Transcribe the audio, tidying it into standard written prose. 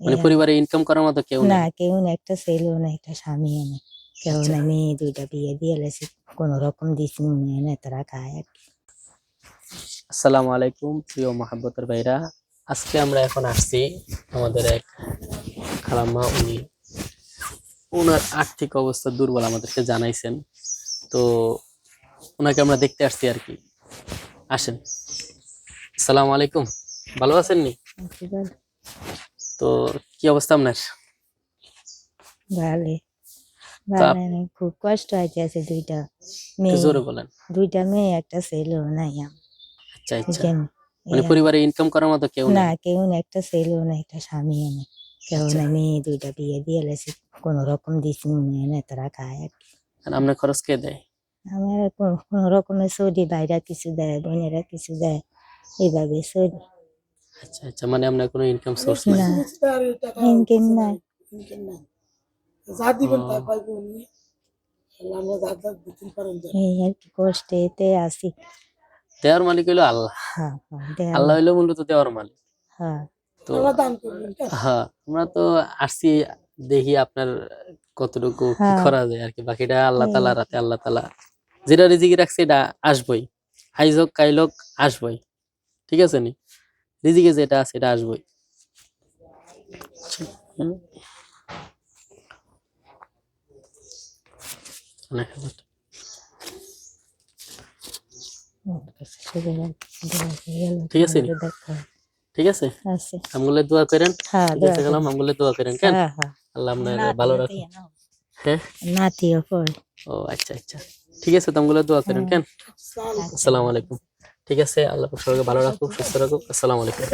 মানে পরিবারে ইনকাম করার মতো কেউ না নেই? কেউ না, একটা ছেলেও না, একটা স্বামীও নেই, কেউ আচ্ছা। না। মেয়ে দুইটা বিয়ে দিয়ে লেছি, কোনো রকম দিছি মনে হয় না, তারা খায় আর কি। আসসালামু আলাইকুম প্রিয় মহাব্বতের ভাইরা, আজকে আমরা এখন আসছি আমাদের এক খালাম্মা, ওনার আর্থিক অবস্থা দুর্বল আমাদেরকে জানাইছেন, তো ওনাকে আমরা দেখতে আসছি আর কি। আসেন। আসসালামু আলাইকুম, ভালো আছেন নি? কি বল? তো কি অবস্থা আপনার? ভালো তো ভালো নেই, খুব কষ্ট হইতেছে। দুইটা একটু মেয়ে, জোরে বলেন। দুইটা মেয়ে, একটা ছেলেও নাই আমার। আচ্ছা আচ্ছা, বুঝলেন? মানে পরিবারে ইনকাম করার মতো কেউ না নেই? কেউ না, একটা ছেলেও না, একটা স্বামীও নেই, কেউ আচ্ছা। না। মেয়ে দুইটা বিয়ে দিয়ে লেছি, কোনো রকম দিছি মনে হয় না, তারা খায় আর কি। আর আপনার খরচ কে দেয়? আমার কোনো রকমের সৌদি ভাইরা কিছু দেয়, বোনেরা কিছু দেয়, এইভাবে সৌদি। আচ্ছা আচ্ছা, মানে আপনার কোনো ইনকাম সোর্স নাই? না ইনকাম নাই। এই আর কি, কষ্টেতে আছি। দেওয়ার মালিক হইলো আল্লাহ। হ্যাঁ হ্যাঁ, আল্লাহ হইলো মূলত দেওয়ার মালিক। হ্যাঁ তো হ্যাঁ, আমরা তো আসছি দেখি আপনার কতটুকু কি হ্যাঁ, করা যায় আর কি, বাকিটা আল্লাহ তাআলা রাতে আল্লাহ তাআলা যেটা রিজিকি রাখছে এটা আসবই, আইজ হোক কাইল হোক আসবই, ঠিক আছে নি? রিজিকে যেটা আছে এটা আসবই। হুম। অনেক কথা। ঠিক আছে নি? ঠিক আছে, আছে। আমগুলো দোয়া করেন। হ্যাঁ, ঠিক দোয়া আছে করি। গেলাম, আমগুলো দোয়া করেন কেন? হ্যাঁ হ্যাঁ, আল্লাহ আপনার ভালো নাতিও তো রাখুন। এনো, হ্যাঁ, নাতিও পড়ে। ও আচ্ছা আচ্ছা, ঠিক আছে, তো আমগুলো দোয়া করেন কেন? আচ্ছা। আসসালামু আলাইকুম। ঠিক আছে, আল্লাহ সবাইকে ভালো রাখুক, সুস্থ রাখুক। আসসালামু আলাইকুম।